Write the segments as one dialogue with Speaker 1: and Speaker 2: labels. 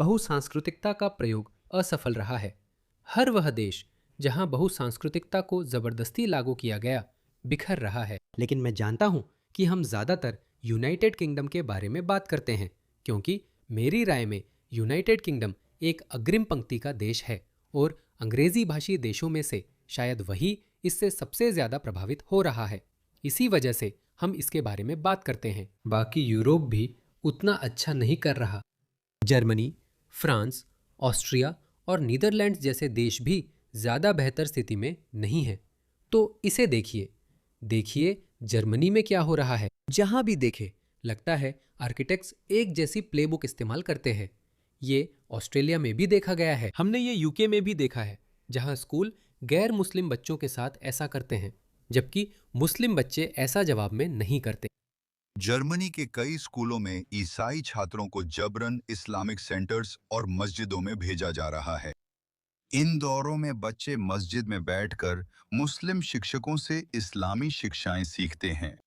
Speaker 1: बहुसांस्कृतिकता का प्रयोग असफल रहा है। हर वह देश जहां बहुसांस्कृतिकता को जबरदस्ती लागू किया गया बिखर रहा है। लेकिन मैं जानता हूं कि हम ज्यादातर यूनाइटेड किंगडम के बारे में बात करते हैं, क्योंकि मेरी राय में यूनाइटेड किंगडम एक अग्रिम पंक्ति का देश है और अंग्रेजी भाषी देशों में से शायद वही इससे सबसे ज्यादा प्रभावित हो रहा है। इसी वजह से हम इसके बारे में बात करते हैं। बाकी यूरोप भी उतना अच्छा नहीं कर रहा। जर्मनी, फ्रांस, ऑस्ट्रिया और नीदरलैंड्स जैसे देश भी ज़्यादा बेहतर स्थिति में नहीं हैं। तो इसे देखिए जर्मनी में क्या हो रहा है। जहाँ भी देखे लगता है आर्किटेक्ट्स एक जैसी प्लेबुक इस्तेमाल करते हैं। ये ऑस्ट्रेलिया में भी देखा गया है। हमने ये यूके में भी देखा है, जहाँ स्कूल गैर मुस्लिम बच्चों के साथ ऐसा करते हैं, जबकि मुस्लिम बच्चे ऐसा जवाब में नहीं करते।
Speaker 2: जर्मनी के कई स्कूलों में ईसाई छात्रों को जबरन इस्लामिक सेंटर्स और मस्जिदों में भेजा जा रहा है। इन दौरों में बच्चे मस्जिद में बैठकर मुस्लिम शिक्षकों से इस्लामी शिक्षाएं सीखते हैं।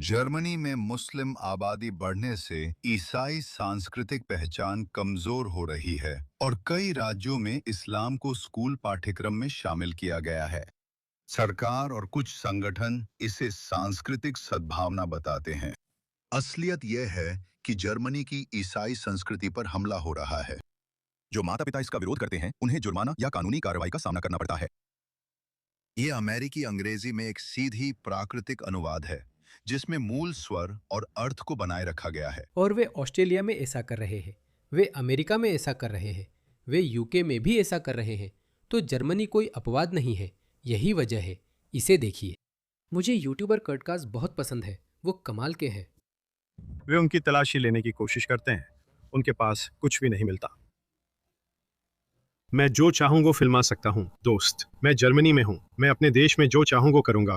Speaker 2: जर्मनी में मुस्लिम आबादी बढ़ने से ईसाई सांस्कृतिक पहचान कमजोर हो रही है और कई राज्यों में इस्लाम को स्कूल पाठ्यक्रम में शामिल किया गया है। सरकार और कुछ संगठन इसे सांस्कृतिक सद्भावना बताते हैं। असलियत यह है कि जर्मनी की ईसाई संस्कृति पर हमला हो रहा है। जो माता पिता इसका विरोध करते हैं उन्हें जुर्माना या कानूनी कार्रवाई का सामना करना पड़ता है। ये अमेरिकी अंग्रेजी में एक सीधी प्राकृतिक अनुवाद है, जिसमें मूल स्वर और अर्थ को बनाए रखा गया है।
Speaker 1: और वे ऑस्ट्रेलिया में ऐसा कर रहे हैं, वे अमेरिका में ऐसा कर रहे हैं, वे यूके में भी ऐसा कर रहे हैं। तो जर्मनी कोई अपवाद नहीं है, यही वजह है। इसे देखिए। मुझे यूट्यूबर कर्टकास्ट बहुत पसंद है, वो कमाल के हैं।
Speaker 3: वे उनकी तलाशी लेने की कोशिश करते हैं, उनके पास कुछ भी नहीं मिलता। मैं जो चाहूं वो फिल्मा सकता हूं। दोस्त, मैं जर्मनी में हूं, मैं अपने देश में जो चाहूं वो करूंगा।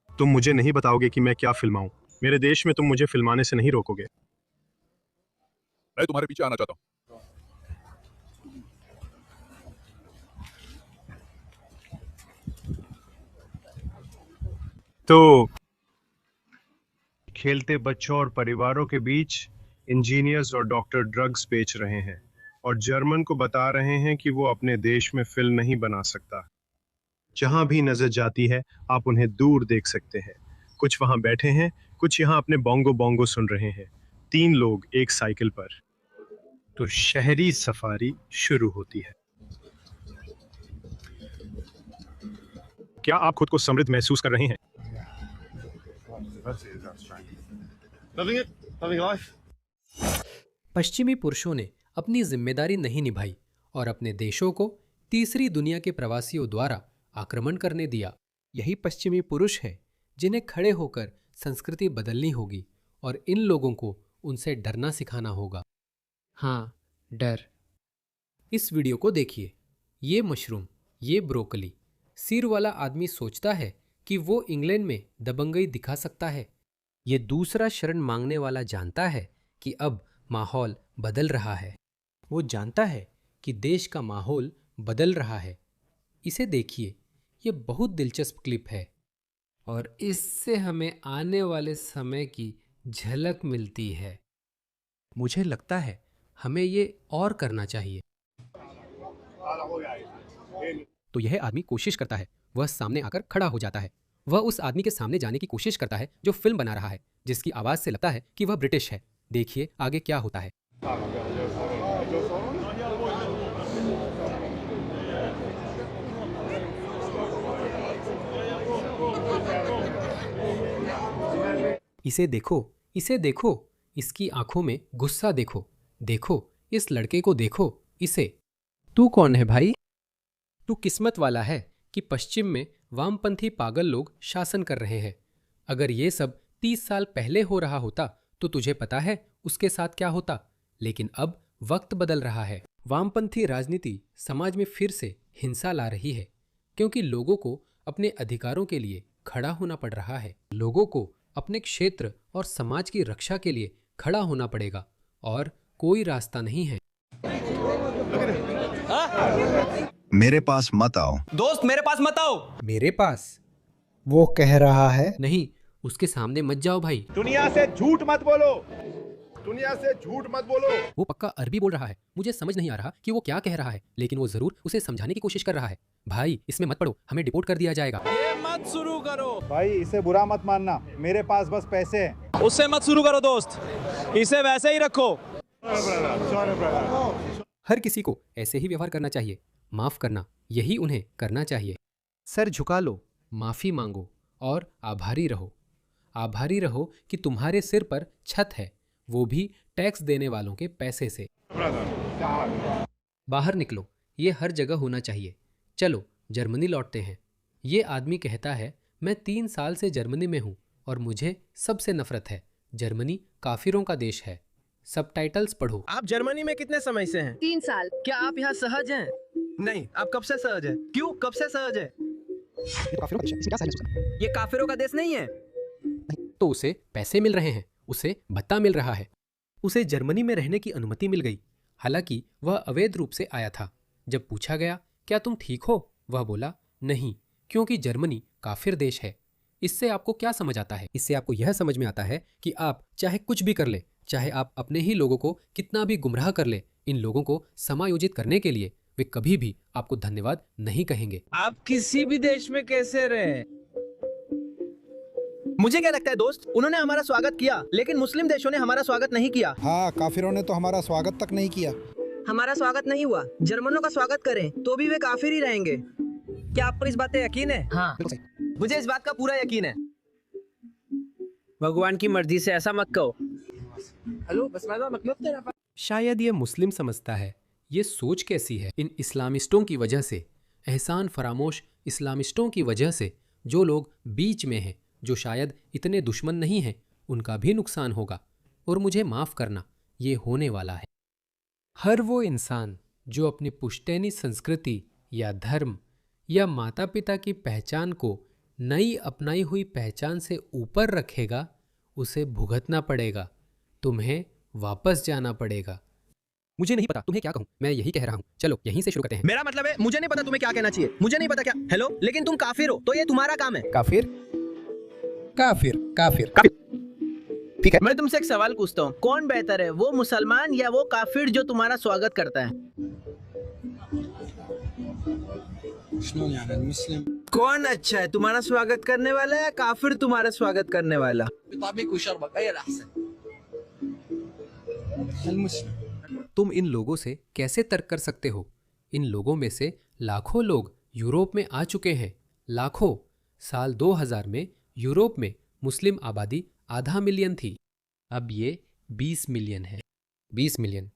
Speaker 3: तुम मुझे नहीं बताओगे कि मैं क्या फिल्माऊं। मेरे देश में तुम मुझे फिल्माने से नहीं रोकोगे।
Speaker 2: मैं तुम्हारे पीछे आना चाहता हूं।
Speaker 3: तो खेलते बच्चों और परिवारों के बीच इंजीनियर्स और डॉक्टर ड्रग्स बेच रहे हैं और जर्मन को बता रहे हैं कि वो अपने देश में फिल्म नहीं बना सकता। जहां भी नजर जाती है आप उन्हें दूर देख सकते हैं। कुछ वहां बैठे हैं, कुछ यहां अपने बोंगो बोंगो सुन रहे हैं। 3 लोग एक साइकिल पर। तो शहरी सफारी शुरू होती है। क्या आप खुद को समृद्ध महसूस कर रहे हैं?
Speaker 1: पश्चिमी पुरुषों ने अपनी जिम्मेदारी नहीं निभाई और अपने देशों को तीसरी दुनिया के प्रवासियों द्वारा आक्रमण करने दिया। यही पश्चिमी पुरुष है जिन्हें खड़े होकर संस्कृति बदलनी होगी और इन लोगों को उनसे डरना सिखाना होगा। हाँ, डर। इस वीडियो को देखिए। ये मशरूम, ये ब्रोकली। सिर वाला आदमी सोचता है कि वो इंग्लैंड में दबंगई दिखा सकता है। ये दूसरा शरण मांगने वाला जानता है कि अब माहौल बदल रहा है। वो जानता है कि देश का माहौल बदल रहा है। इसे देखिए, ये बहुत दिलचस्प क्लिप है और इससे हमें आने वाले समय की झलक मिलती है। मुझे लगता है हमें ये और करना चाहिए। तो यह आदमी कोशिश करता है, वह सामने आकर खड़ा हो जाता है। वह उस आदमी के सामने जाने की कोशिश करता है जो फिल्म बना रहा है, जिसकी आवाज से लगता है कि वह ब्रिटिश है। देखिए आगे क्या होता है। इसे देखो, इसे देखो, इसकी आंखों में गुस्सा देखो। देखो, इस लड़के को देखो, इसे। तू कौन है भाई? तू किस्मत वाला है कि पश्चिम में वामपंथी पागल लोग शासन कर रहे हैं। अगर ये सब 30 साल पहले हो रहा होता तो तुझे पता है उसके साथ क्या होता। लेकिन अब वक्त बदल रहा है। वामपंथी राजनीति समाज में फिर से हिंसा ला रही है, क्योंकि लोगों को अपने अधिकारों के लिए खड़ा होना पड़ रहा है। लोगों को अपने क्षेत्र और समाज की रक्षा के लिए खड़ा होना पड़ेगा और कोई रास्ता नहीं है।
Speaker 2: मेरे पास मत आओ।
Speaker 4: दोस्त, मेरे पास मत आओ।
Speaker 1: मेरे पास?
Speaker 5: वो कह रहा है।
Speaker 1: नहीं, उसके सामने मत जाओ भाई।
Speaker 6: दुनिया से झूठ मत बोलो।
Speaker 4: दुनिया से झूठ मत बोलो।
Speaker 1: वो पक्का अरबी बोल रहा है, मुझे समझ नहीं आ रहा कि वो क्या कह रहा है, लेकिन वो जरूर उसे समझाने की कोशिश कर रहा है। भाई इसमें मत पड़ो, हमें डिपोर्ट कर दिया जाएगा।
Speaker 5: ये मत शुरू करो
Speaker 4: भाई इसे बुरा मत मानना, मेरे पास बस पैसे हैं।
Speaker 5: उससे मत शुरू करो दोस्त, इसे वैसे ही रखो।
Speaker 1: हर किसी को ऐसे ही व्यवहार करना चाहिए। माफ करना, यही उन्हें करना चाहिए। सर झुका लो, माफी मांगो और आभारी रहो। आभारी रहो कि तुम्हारे सिर पर छत है, वो भी टैक्स देने वालों के पैसे से। बाहर निकलो, ये हर जगह होना चाहिए। चलो जर्मनी लौटते हैं। ये आदमी कहता है, मैं 3 साल से जर्मनी में हूँ और मुझे सबसे नफरत है। जर्मनी काफिरों का देश है। सबटाइटल्स पढ़ो।
Speaker 6: आप जर्मनी में कितने समय से हैं?
Speaker 7: 3 साल।
Speaker 6: क्या आप यहाँ सहज हैं? नहीं, आप कब से सहज हैं? क्यों, कब से सहज हैं? ये काफिरों का देश नहीं है।
Speaker 1: तो उसे पैसे मिल रहे हैं, उसे भत्ता मिल रहा है, उसे जर्मनी में रहने की अनुमति मिल गई। हालांकि वह अवैध रूप से आया था। जब पूछा गया, क्या तुम ठीक हो, वह बोला नहीं, क्योंकि जर्मनी काफिर देश है। इससे आपको क्या समझ आता है? इससे आपको यह समझ में आता है कि आप चाहे कुछ भी कर ले, चाहे आप अपने ही लोगों को कितना भी गुमराह कर ले, इन लोगों को समायोजित करने के लिए वे कभी भी आपको धन्यवाद नहीं कहेंगे।
Speaker 5: आप किसी भी देश में कैसे रहे?
Speaker 6: मुझे क्या लगता है दोस्त, उन्होंने हमारा स्वागत किया, लेकिन मुस्लिम देशों ने हमारा स्वागत नहीं किया।
Speaker 8: हाँ, काफिरों ने तो हमारा स्वागत तक नहीं किया।
Speaker 6: हमारा स्वागत नहीं हुआ। जर्मनों का स्वागत करें तो भी वे काफिर ही रहेंगे। क्या आपको इस बात पे यकीन है?
Speaker 7: हाँ,
Speaker 6: मुझे इस बात का पूरा यकीन है।
Speaker 5: भगवान की मर्जी से ऐसा मत कहो।
Speaker 6: हेलो, बस मतलब तेरा।
Speaker 1: शायद ये मुस्लिम समझता है। ये सोच कैसी है? इन इस्लामिस्टों की वजह से, एहसान फरामोश इस्लामिस्टों की वजह से, जो लोग बीच में हैं, जो शायद इतने दुश्मन नहीं हैं, उनका भी नुकसान होगा। और मुझे माफ़ करना, ये होने वाला है। हर वो इंसान जो अपनी पुश्तैनी संस्कृति या धर्म या माता पिता की पहचान को नई अपनाई हुई पहचान से ऊपर रखेगा, उसे भुगतना पड़ेगा। तुम्हें वापस जाना पड़ेगा। मुझे नहीं पता तुम्हें क्या कहूँ, मैं यही कह रहा हूँ। चलो यहीं से शुरू करते हैं।
Speaker 6: मेरा मतलब है, मुझे नहीं पता तुम्हें क्या कहना चाहिए। मुझे नहीं पता क्या। हेलो, लेकिन तुम काफिर हो, तो ये तुम्हारा काम है।
Speaker 8: काफिर काफिर काफिर
Speaker 6: ठीक है। मैं तुमसे एक सवाल पूछता हूँ, कौन बेहतर है, वो मुसलमान या वो काफिर जो तुम्हारा स्वागत करता है? कौन अच्छा है, तुम्हारा स्वागत करने वाला या काफिर तुम्हारा स्वागत करने वाला?
Speaker 1: तुम इन लोगों से कैसे तर्क कर सकते हो? इन लोगों में से लाखों लोग यूरोप में आ चुके हैं। लाखों। साल 2000 में यूरोप में मुस्लिम आबादी 0.5 मिलियन थी। अब ये 20 मिलियन है। 20 मिलियन।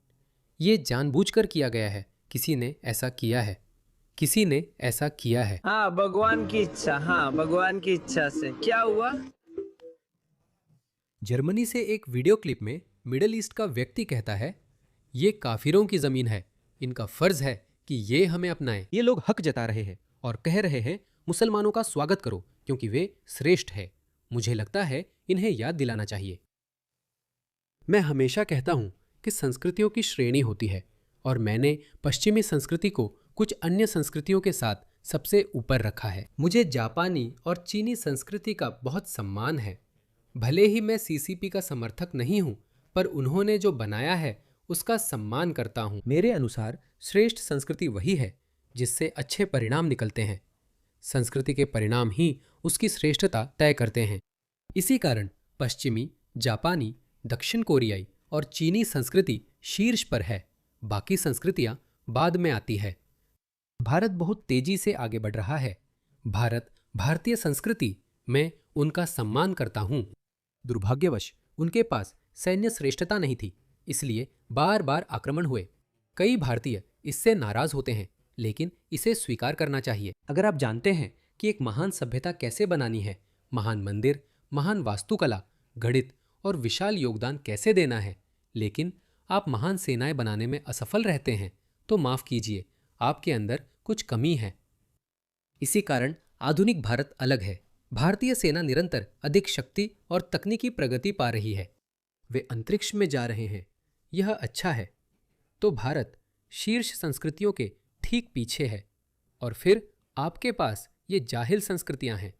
Speaker 1: ये जानबूझकर किया गया है। किसी ने ऐसा किया है। किसी ने ऐसा किया है।
Speaker 5: हाँ, भगवान की इच्छा। हाँ, भगवान की इच्छा से क्या हुआ?
Speaker 1: जर्मनी से एक वीडियो क्लिप में मिडल ईस्ट का व्यक्ति कहता है, ये काफिरों की जमीन है, इनका फर्ज है कि ये हमें अपनाएं। ये लोग हक जता रहे हैं और कह रहे हैं मुसलमानों का स्वागत करो क्योंकि वे श्रेष्ठ है। मुझे लगता है इन्हें याद दिलाना चाहिए। मैं हमेशा कहता हूं कि संस्कृतियों की श्रेणी होती है और मैंने पश्चिमी संस्कृति को कुछ अन्य संस्कृतियों के साथ सबसे ऊपर रखा है। मुझे जापानी और चीनी संस्कृति का बहुत सम्मान है। भले ही मैं सीसीपी का समर्थक नहीं हूं, पर उन्होंने जो बनाया है उसका सम्मान करता हूं। मेरे अनुसार श्रेष्ठ संस्कृति वही है जिससे अच्छे परिणाम निकलते हैं। संस्कृति के परिणाम ही उसकी श्रेष्ठता तय करते हैं। इसी कारण पश्चिमी, जापानी, दक्षिण कोरियाई और चीनी संस्कृति शीर्ष पर है। बाकी संस्कृतियां बाद में आती है। भारत बहुत तेजी से आगे बढ़ रहा है। भारतीय संस्कृति में उनका सम्मान करता हूं। दुर्भाग्यवश उनके पास सैन्य श्रेष्ठता नहीं थी, इसलिए बार बार आक्रमण हुए। कई भारतीय इससे नाराज होते हैं, लेकिन इसे स्वीकार करना चाहिए। अगर आप जानते हैं कि एक महान सभ्यता कैसे बनानी है, महान मंदिर, महान वास्तुकला, गणित और विशाल योगदान कैसे देना है, लेकिन आप महान सेनाएं बनाने में असफल रहते हैं, तो माफ कीजिए, आपके अंदर कुछ कमी है। इसी कारण आधुनिक भारत अलग है। भारतीय सेना निरंतर अधिक शक्ति और तकनीकी प्रगति पा रही है। वे अंतरिक्ष में जा रहे हैं। यह अच्छा है। तो भारत शीर्ष संस्कृतियों के ठीक पीछे है और फिर आपके पास ये जाहिल संस्कृतियां हैं।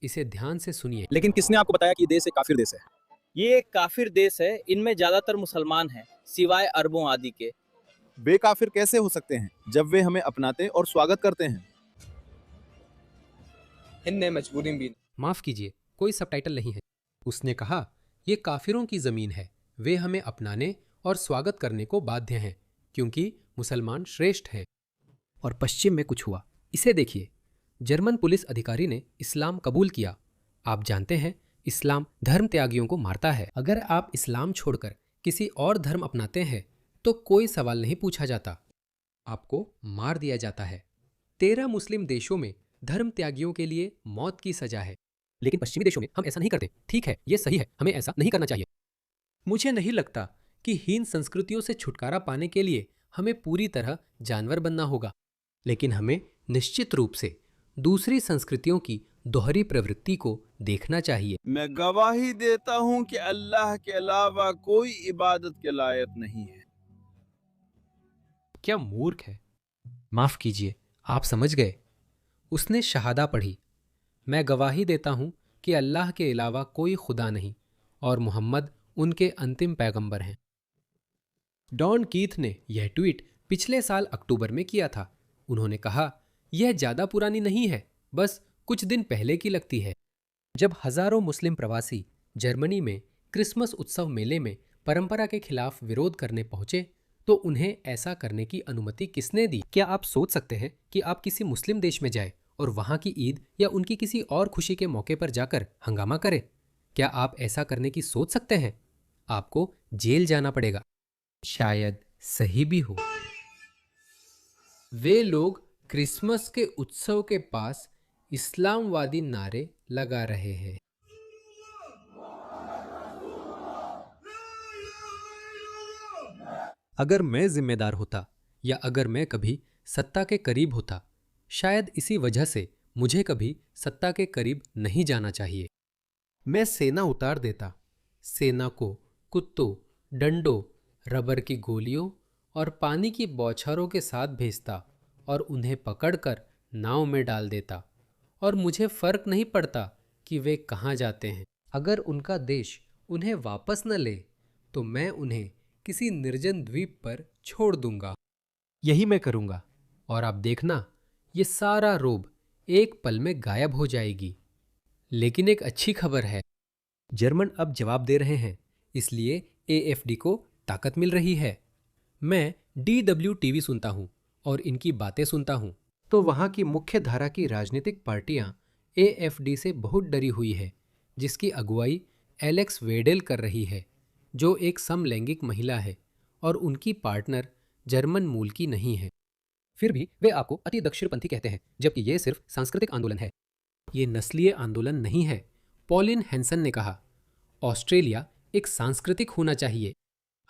Speaker 1: इसे ध्यान से सुनिए।
Speaker 9: लेकिन किसने आपको बताया कि देश एक काफिर देश है?
Speaker 6: ये एक काफिर देश है, इनमें ज्यादातर मुसलमान हैं, सिवाय अरबों आदि के।
Speaker 7: वे काफिर कैसे हो सकते हैं जब वे हमें अपनाते और स्वागत करते हैं?
Speaker 1: माफ कीजिए, कोई सबटाइटल नहीं है। उसने कहा, ये काफिरों की जमीन है, वे हमें अपनाने और स्वागत करने को बाध्य हैं, क्योंकि मुसलमान श्रेष्ठ हैं। और पश्चिम में कुछ हुआ, इसे देखिए। जर्मन पुलिस अधिकारी ने इस्लाम कबूल किया। आप जानते हैं, इस्लाम धर्म त्यागियों को मारता है। अगर आप इस्लाम छोड़कर किसी और धर्म अपनाते हैं तो कोई सवाल नहीं पूछा जाता, आपको मार दिया जाता है। 13 मुस्लिम देशों में धर्म त्यागियों के लिए मौत की सजा है, लेकिन पश्चिमी देशों में हम ऐसा नहीं करते। ठीक है, ये सही है, हमें ऐसा नहीं करना चाहिए। मुझे नहीं लगता कि हीन संस्कृतियों से छुटकारा पाने के लिए हमें पूरी तरह जानवर बनना होगा, लेकिन हमें निश्चित रूप से दूसरी संस्कृतियों की दोहरी प्रवृत्ति को देखना चाहिए।
Speaker 7: मैं गवाही देता हूं कि अल्लाह के अलावा कोई इबादत के लायक नहीं है।
Speaker 1: क्या मूर्ख है। माफ कीजिए, आप समझ गए। उसने शहादा पढ़ी, मैं गवाही देता हूं कि अल्लाह के अलावा कोई खुदा नहीं और मोहम्मद उनके अंतिम पैगंबर हैं। डॉन कीथ ने यह ट्वीट पिछले साल अक्टूबर में किया था। उन्होंने कहा, यह ज्यादा पुरानी नहीं है, बस कुछ दिन पहले की लगती है, जब हजारों मुस्लिम प्रवासी जर्मनी में क्रिसमस उत्सव मेले में परंपरा के खिलाफ विरोध करने पहुंचे तो उन्हें ऐसा करने की अनुमति किसने दी? क्या आप सोच सकते हैं कि आप किसी मुस्लिम देश में जाएं और वहां की ईद या उनकी किसी और खुशी के मौके पर जाकर हंगामा करें? क्या आप ऐसा करने की सोच सकते हैं? आपको जेल जाना पड़ेगा। शायद सही भी हो। वे लोग क्रिसमस के उत्सव के पास इस्लामवादी नारे लगा रहे हैं। अगर मैं जिम्मेदार होता या अगर मैं कभी सत्ता के करीब होता, शायद इसी वजह से मुझे कभी सत्ता के करीब नहीं जाना चाहिए। मैं सेना उतार देता, सेना को कुत्तों, डंडों, रबर की गोलियों और पानी की बौछारों के साथ भेजता और उन्हें पकड़कर नाव में डाल देता, और मुझे फर्क नहीं पड़ता कि वे कहाँ जाते हैं। अगर उनका देश उन्हें वापस न ले तो मैं उन्हें किसी निर्जन द्वीप पर छोड़ दूंगा। यही मैं करूंगा, और आप देखना, ये सारा रोब एक पल में गायब हो जाएगी। लेकिन एक अच्छी खबर है, जर्मन अब जवाब दे रहे हैं, इसलिए AFD को ताकत मिल रही है। मैं DW टीवी सुनता हूँ और इनकी बातें सुनता हूँ, तो वहाँ की मुख्य धारा की राजनीतिक पार्टियाँ AFD से बहुत डरी हुई है, जिसकी अगुवाई एलेक्स वेडेल कर रही है, जो एक समलैंगिक महिला है और उनकी पार्टनर जर्मन मूल की नहीं है। फिर भी वे आपको अति दक्षिणपंथी कहते हैं, जबकि ये सिर्फ सांस्कृतिक आंदोलन है, ये नस्लीय आंदोलन नहीं है। पॉलिन हैंसन ने कहा, ऑस्ट्रेलिया एक सांस्कृतिक होना चाहिए।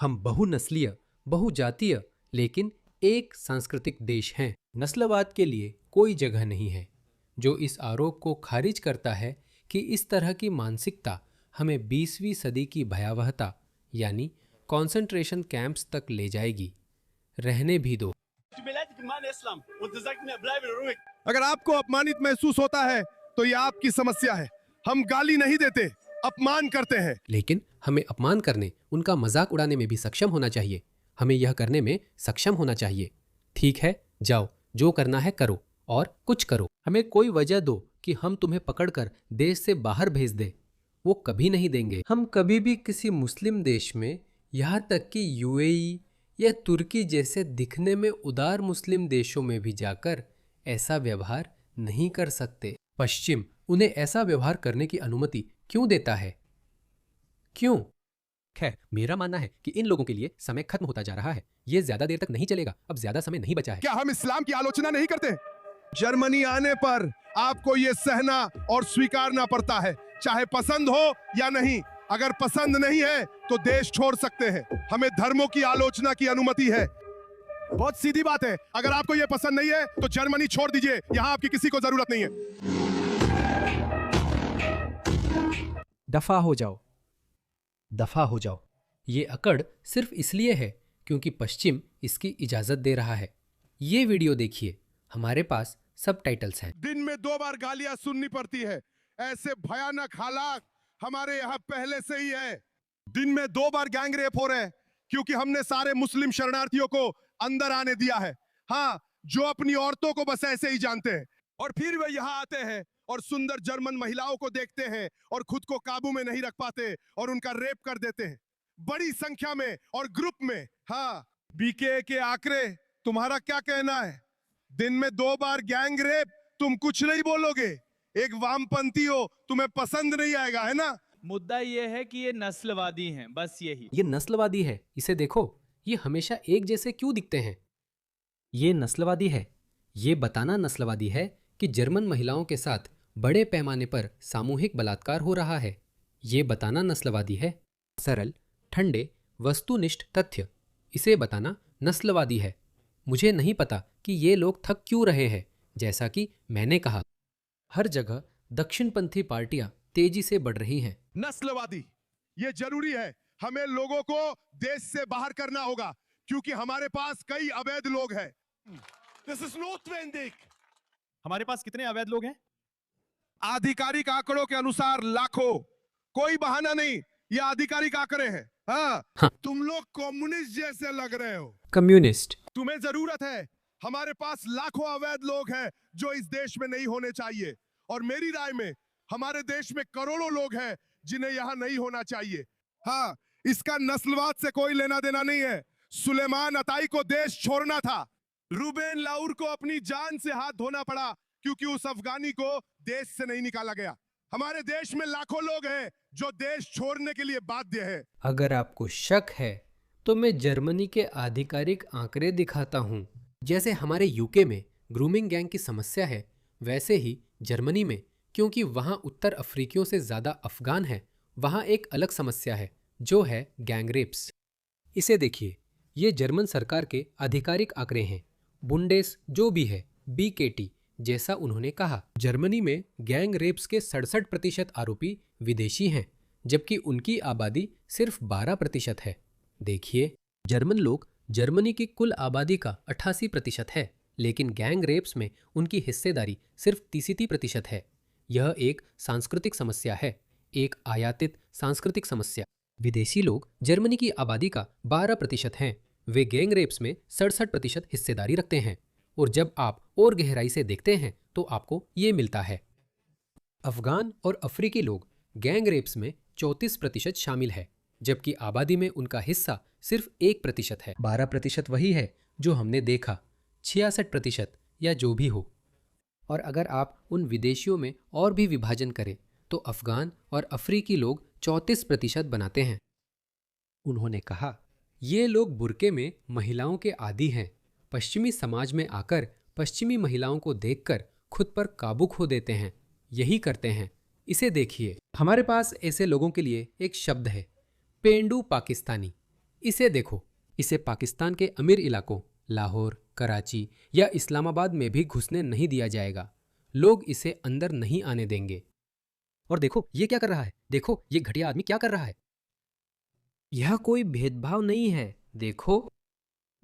Speaker 1: हम बहुनस्लीय, बहुजातीय, लेकिन एक सांस्कृतिक देश हैं। नस्लवाद के लिए कोई जगह नहीं है, जो इस आरोप को खारिज करता है कि इस तरह की मानसिकता हमें 20वीं सदी की भयावहता यानी कॉन्सेंट्रेशन कैंप्स तक ले जाएगी। रहने भी दो।
Speaker 3: अगर आपको अपमानित महसूस होता है तो ये आपकी समस्या है। हम गाली नहीं देते, अपमान करते हैं।
Speaker 1: लेकिन हमें अपमान करने, उनका मजाक उड़ाने में भी सक्षम होना चाहिए। हमें यह करने में सक्षम होना चाहिए। ठीक है, जाओ, जो करना है करो और कुछ करो। हमें कोई वजह दो कि हम तुम्हें पकड़कर देश से बाहर भेज दे, वो कभी नहीं देंगे। हम कभी भी किसी मुस्लिम देश में, यहाँ तक कि UAE या तुर्की जैसे दिखने में उदार मुस्लिम देशों में भी जाकर ऐसा व्यवहार नहीं कर सकते। पश्चिम उन्हें ऐसा व्यवहार करने की अनुमति क्यों देता है? क्यों? खैर, मेरा मानना है कि इन लोगों के लिए समय खत्म होता जा रहा है। ये ज्यादा देर तक नहीं चलेगा, अब ज्यादा समय नहीं बचा है।
Speaker 3: क्या हम इस्लाम की आलोचना नहीं करते? जर्मनी आने पर आपको ये सहना और स्वीकारना पड़ता है, चाहे पसंद हो या नहीं। अगर पसंद नहीं है तो देश छोड़ सकते हैं। हमें धर्मों की आलोचना की अनुमति है। बहुत सीधी बात है। अगर आपको ये पसंद नहीं है तो जर्मनी छोड़ दीजिए, यहाँ आपकी किसी को जरूरत नहीं है।
Speaker 1: दफा हो जाओ, दफा हो जाओ। ये अकड़ सिर्फ इसलिए है क्योंकि पश्चिम इसकी इजाजत दे रहा है। ये वीडियो देखिए, हमारे पास सबटाइटल्स हैं।
Speaker 3: दिन में 2 बार गालियां सुननी पड़ती है। ऐसे भयानक हालात हमारे यहाँ पहले से ही है।
Speaker 9: दिन में 2 बार गैंग रेप हो रहे हैं क्योंकि हमने सारे मुस्लिम शरणार्थियों को अंदर आने दिया है। हाँ, जो अपनी औरतों को बस ऐसे ही जानते हैं और फिर वे यहाँ आते हैं और सुंदर जर्मन महिलाओं को देखते हैं और खुद को काबू में नहीं रख पाते और उनका रेप कर देते हैं बड़ी संख्या में और ग्रुप में। हाँ, बीके के आंकड़े, तुम्हारा क्या कहना है? दिन में 2 बार गैंग रेप, तुम कुछ नहीं बोलोगे? एक वामपंथी हो, तुम्हें पसंद नहीं आएगा, है ना?
Speaker 10: मुद्दा ये है कि ये नस्लवादी हैं, बस यही।
Speaker 1: ये नस्लवादी है, इसे देखो, ये हमेशा एक जैसे क्यों दिखते हैं? ये नस्लवादी है। ये बताना नस्लवादी है कि जर्मन महिलाओं के साथ बड़े पैमाने पर सामूहिक बलात्कार हो रहा है। ये बताना नस्लवादी है। सरल, ठंडे, वस्तुनिष्ठ तथ्य, इसे बताना नस्लवादी है। मुझे नहीं पता कि ये लोग थक क्यों रहे हैं। जैसा कि मैंने कहा, हर जगह दक्षिणपंथी पार्टियां तेजी से बढ़ रही हैं।
Speaker 9: नस्लवादी, ये जरूरी है। हमें लोगों को देश से बाहर करना होगा क्योंकि हमारे पास कई अवैध लोग हैं। This is notwendig.
Speaker 10: हमारे पास कितने अवैध लोग हैं?
Speaker 9: आधिकारिक आंकड़ों के अनुसार लाखों, कोई बहाना नहीं, ये आधिकारिक आंकड़े हैं। हाँ। तुम लोग कम्युनिस्ट जैसे लग रहे हो।
Speaker 1: कम्युनिस्ट?
Speaker 9: तुम्हें जरूरत है। हमारे पास लाखों अवैध लोग हैं जो इस देश में नहीं होने चाहिए और मेरी राय में हमारे देश में करोड़ों लोग हैं जिन्हें यहाँ नहीं होना चाहिए। हाँ, इसका नस्लवाद से कोई लेना देना नहीं है। सुलेमान अताई को देश छोड़ना था। रूबेन लाउर को अपनी जान से हाथ धोना पड़ा क्योंकि उस अफगानी को देश से नहीं निकाला गया। हमारे देश में लाखों लोग हैं जो देश छोड़ने के लिए बाध्य है।
Speaker 1: अगर आपको शक है तो मैं जर्मनी के आधिकारिक आंकड़े दिखाता हूँ। जैसे हमारे यूके में ग्रूमिंग गैंग की समस्या है, वैसे ही जर्मनी में, क्योंकि वहाँ उत्तर अफ्रीकियों से ज़्यादा अफगान हैं, वहाँ एक अलग समस्या है जो है गैंग रेप्स। इसे देखिए, ये जर्मन सरकार के आधिकारिक आंकड़े हैं। बुंडेस जो भी है, बीकेटी, जैसा उन्होंने कहा, जर्मनी में गैंग रेप्स के 67% आरोपी विदेशी हैं, जबकि उनकी आबादी सिर्फ 12% है। देखिए, जर्मन लोग जर्मनी की कुल आबादी का 88% है, लेकिन गैंग रेप्स में उनकी हिस्सेदारी सिर्फ 33% है। यह एक सांस्कृतिक समस्या है, एक आयातित सांस्कृतिक समस्या। विदेशी लोग जर्मनी की आबादी का 12% हैं। वे गैंग रेप्स में 67% हिस्सेदारी रखते हैं और जब आप और गहराई से देखते हैं तो आपको ये मिलता है। अफगान और अफ्रीकी लोग गैंग रेप्स में 34% शामिल है, जबकि आबादी में उनका हिस्सा सिर्फ 1% है। 12% वही है जो हमने देखा, 66% या जो भी हो। और अगर आप उन विदेशियों में और भी विभाजन करें तो अफगान और अफ्रीकी लोग 34% बनाते हैं। उन्होंने कहा, ये लोग बुर्के में महिलाओं के आदी हैं। पश्चिमी समाज में आकर पश्चिमी महिलाओं को देखकर खुद पर काबू खो देते हैं। यही करते हैं। इसे देखिए, हमारे पास ऐसे लोगों के लिए एक शब्द है, पेंडू पाकिस्तानी। इसे देखो, इसे पाकिस्तान के अमीर इलाकों लाहौर, कराची या इस्लामाबाद में भी घुसने नहीं दिया जाएगा। लोग इसे अंदर नहीं आने देंगे। और देखो ये क्या कर रहा है, देखो ये घटिया आदमी क्या कर रहा है। यह कोई भेदभाव नहीं है। देखो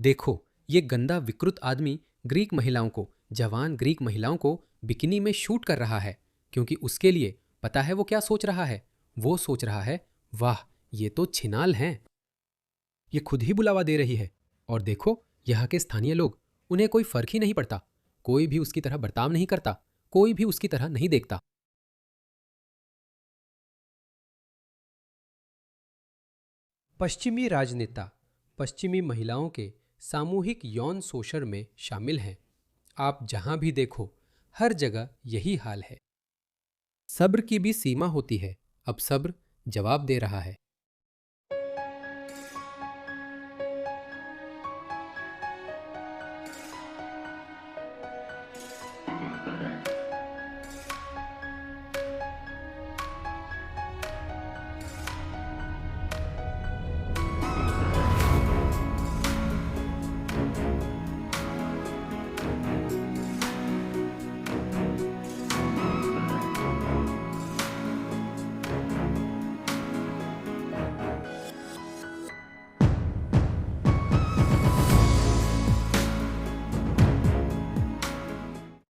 Speaker 1: देखो, ये गंदा विकृत आदमी ग्रीक महिलाओं को, जवान ग्रीक महिलाओं को बिकिनी में शूट कर रहा है, क्योंकि उसके लिए पता है वो क्या सोच रहा है। वो सोच रहा है, वाह ये तो छिनाल हैं। ये खुद ही बुलावा दे रही है। और देखो यहाँ के स्थानीय लोग, उन्हें कोई फर्क ही नहीं पड़ता। कोई भी उसकी तरह बर्ताव नहीं करता, कोई भी उसकी तरह नहीं देखता। पश्चिमी राजनेता पश्चिमी महिलाओं के सामूहिक यौन शोषण में शामिल हैं। आप जहां भी देखो, हर जगह यही हाल है। सब्र की भी सीमा होती है। अब सब्र जवाब दे रहा है।